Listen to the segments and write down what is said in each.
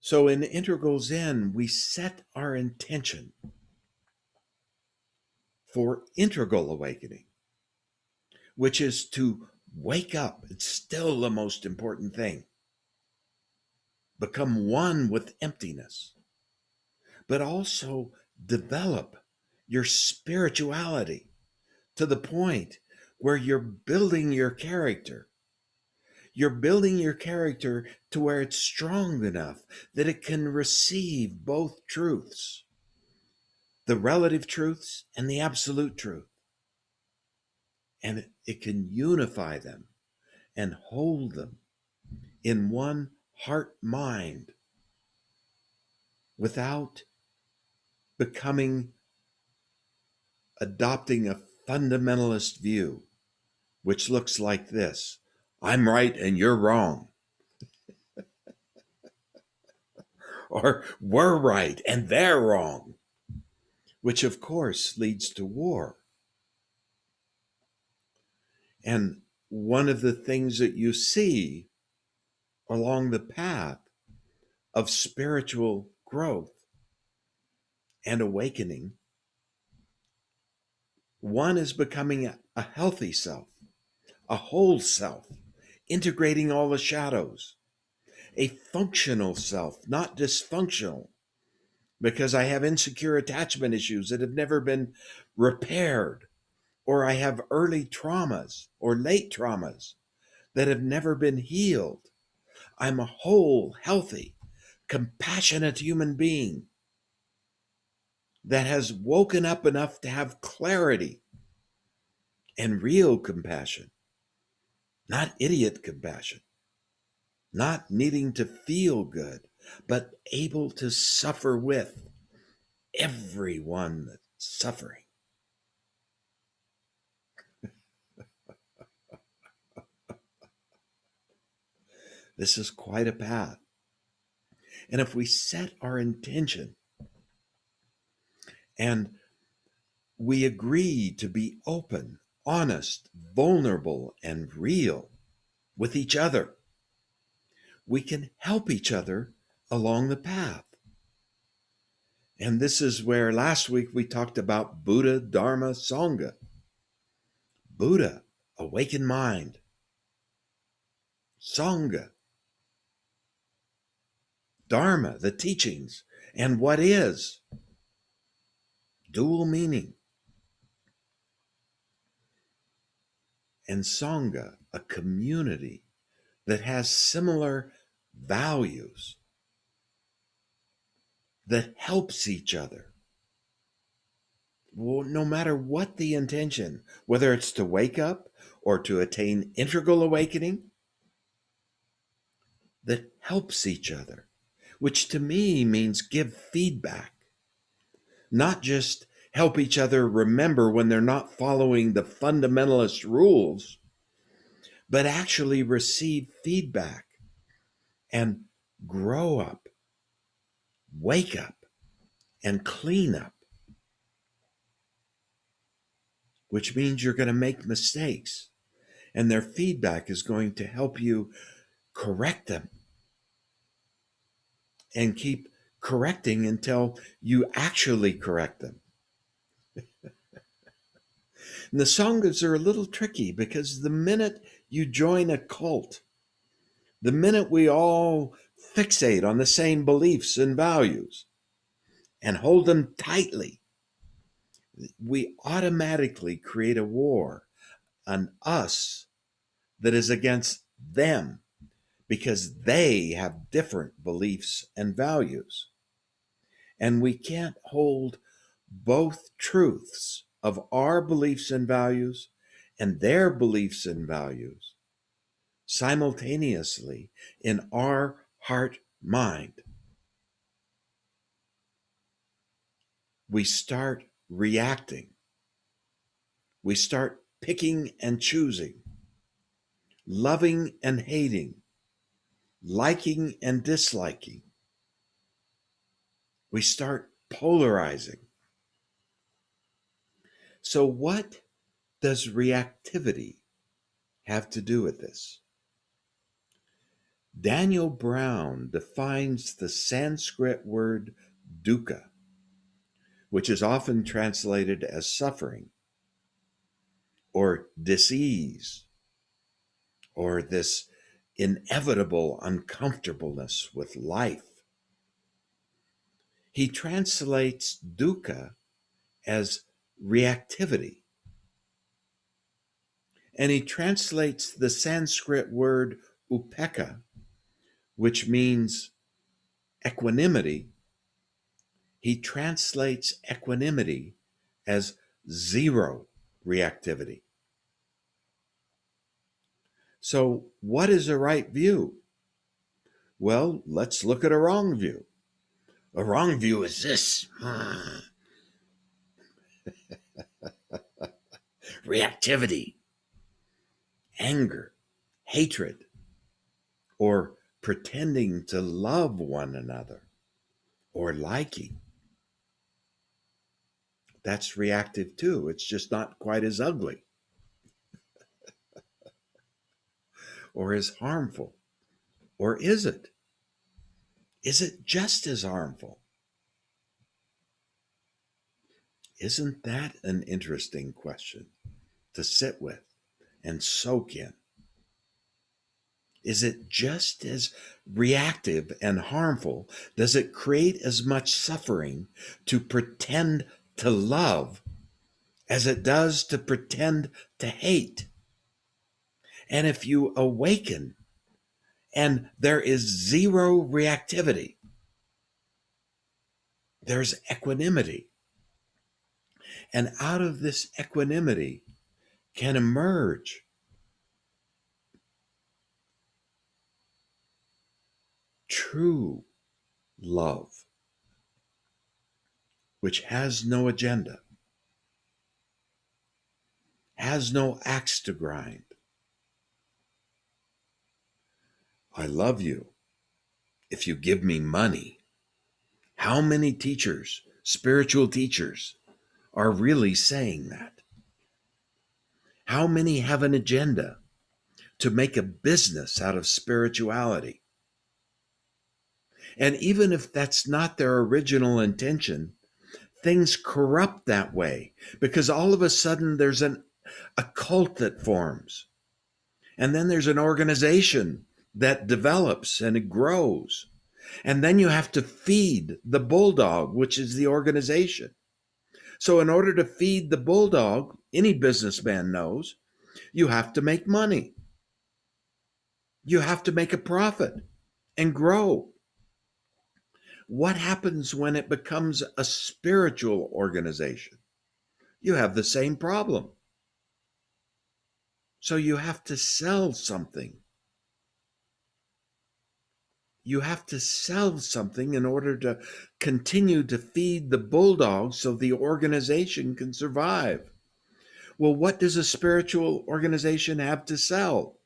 So in Integral Zen, we set our intention for integral awakening, which is to wake up. It's still the most important thing. Become one with emptiness, but also develop your spirituality to the point where you're building your character. You're building your character to where it's strong enough that it can receive both truths, the relative truths and the absolute truth. And it can unify them and hold them in one heart mind without becoming adopting a fundamentalist view, which looks like this: I'm right and you're wrong, or we're right and they're wrong, which of course leads to war. And one of the things that you see along the path of spiritual growth and awakening, one is becoming a healthy self, a whole self, integrating all the shadows, a functional self, not dysfunctional, because I have insecure attachment issues that have never been repaired, or I have early traumas or late traumas that have never been healed. I'm a whole, healthy, compassionate human being that has woken up enough to have clarity and real compassion, not idiot compassion, not needing to feel good, but able to suffer with everyone that's suffering. This is quite a path. And if we set our intention and we agree to be open, honest, vulnerable, and real with each other, we can help each other along the path. And this is where last week we talked about Buddha, Dharma, Sangha. Buddha, awakened mind. Sangha, Dharma, the teachings, and what is. Dual meaning. And Sangha, a community that has similar values, that helps each other. Well, no matter what the intention, whether it's to wake up or to attain integral awakening, that helps each other, which to me means give feedback, not just help each other remember when they're not following the fundamentalist rules, but actually receive feedback and grow up, wake up, and clean up, which means you're going to make mistakes. And their feedback is going to help you correct them and keep correcting until you actually correct them. And the Sanghas are a little tricky because the minute you join a cult, the minute we all fixate on the same beliefs and values and hold them tightly, we automatically create a war, an us that is against them because they have different beliefs and values. And we can't hold both truths of our beliefs and values and their beliefs and values simultaneously in our heart mind. We start reacting. We start picking and choosing, loving and hating, liking and disliking. We start polarizing. So, what does reactivity have to do with this? Daniel Brown defines the Sanskrit word dukkha, which is often translated as suffering or disease or this inevitable uncomfortableness with life. He translates dukkha as reactivity. And he translates the Sanskrit word upekkha, which means equanimity. He translates equanimity as zero reactivity. So, what is a right view? Well, let's look at a wrong view. A wrong view is this reactivity, anger, hatred, or pretending to love one another or liking. That's reactive too. It's just not quite as ugly or as harmful. Or is it? Is it just as harmful? Isn't that an interesting question to sit with and soak in? Is it just as reactive and harmful? Does it create as much suffering to pretend to love as it does to pretend to hate? And if you awaken and there is zero reactivity, there's equanimity. And out of this equanimity can emerge true love, which has no agenda, has no axe to grind. I love you if you give me money. How many teachers, spiritual teachers, are really saying that? How many have an agenda to make a business out of spirituality? And even if that's not their original intention, things corrupt that way because all of a sudden there's a cult that forms. And then there's an organization that develops and it grows. And then you have to feed the bulldog, which is the organization. So, in order to feed the bulldog, any businessman knows, you have to make money. You have to make a profit and grow. What happens when it becomes a spiritual organization? You have the same problem. So, you have to sell something. You have to sell something in order to continue to feed the bulldog so the organization can survive. Well, what does a spiritual organization have to sell?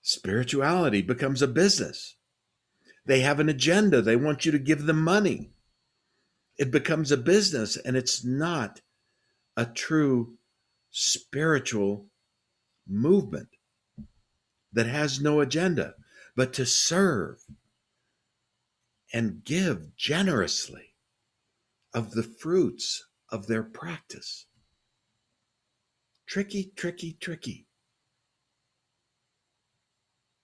Spirituality becomes a business. They have an agenda. They want you to give them money. It becomes a business, and it's not a true spiritual movement that has no agenda, but to serve and give generously of the fruits of their practice. Tricky, tricky, tricky.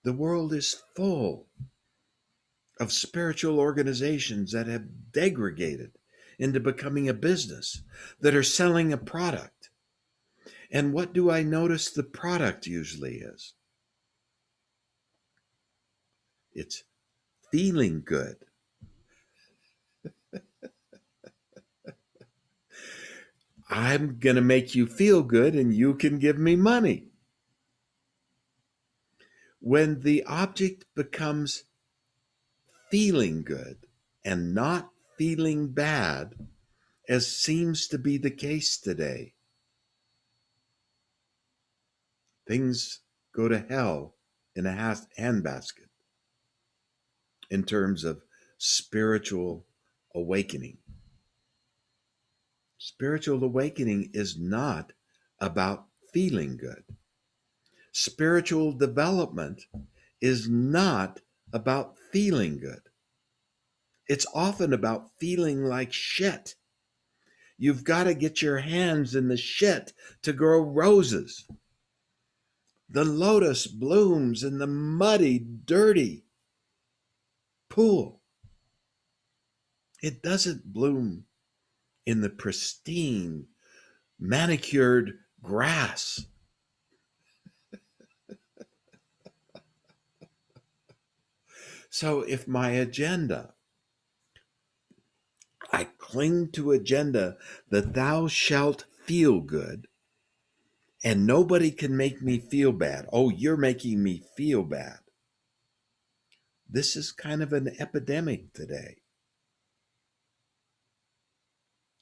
The world is full of spiritual organizations that have degraded into becoming a business, that are selling a product. And what do I notice the product usually is? It's feeling good. I'm going to make you feel good and you can give me money. When the object becomes feeling good and not feeling bad, as seems to be the case today, things go to hell in a handbasket in terms of spiritual awakening. Spiritual awakening is not about feeling good. Spiritual development is not about feeling good. It's often about feeling like shit. You've got to get your hands in the shit to grow roses. The lotus blooms in the muddy, dirty pool. It doesn't bloom in the pristine, manicured grass. So if my agenda, I cling to agenda that thou shalt feel good, and nobody can make me feel bad. Oh, you're making me feel bad. This is kind of an epidemic today.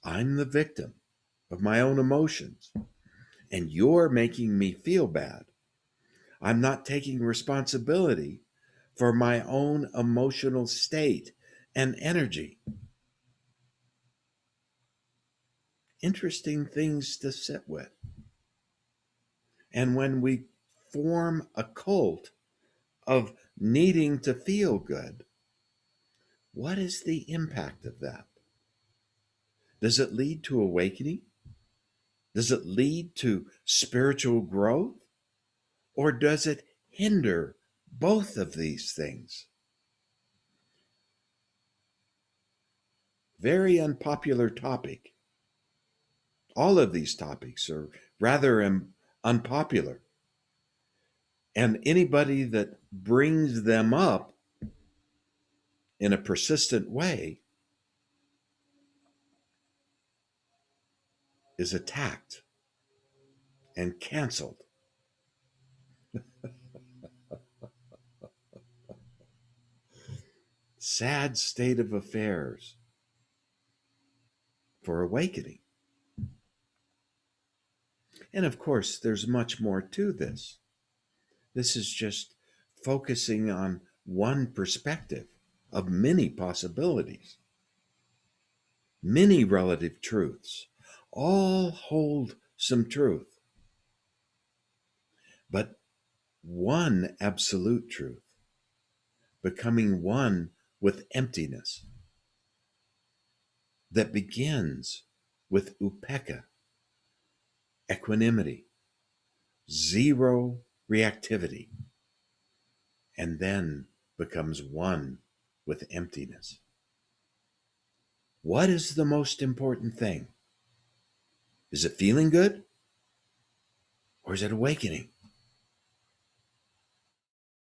I'm the victim of my own emotions, and you're making me feel bad. I'm not taking responsibility for my own emotional state and energy. Interesting things to sit with. And when we form a cult of needing to feel good, what is the impact of that? Does it lead to awakening? Does it lead to spiritual growth? Or does it hinder both of these things? Very unpopular topic. All of these topics are rather unpopular. And anybody that brings them up in a persistent way is attacked and canceled. Sad state of affairs for awakening. And of course, there's much more to this. This is just focusing on one perspective of many possibilities, many relative truths. All hold some truth, but one absolute truth, becoming one with emptiness, that begins with upekkha, equanimity, zero reactivity, and then becomes one with emptiness. What is the most important thing? Is it feeling good? Or is it awakening?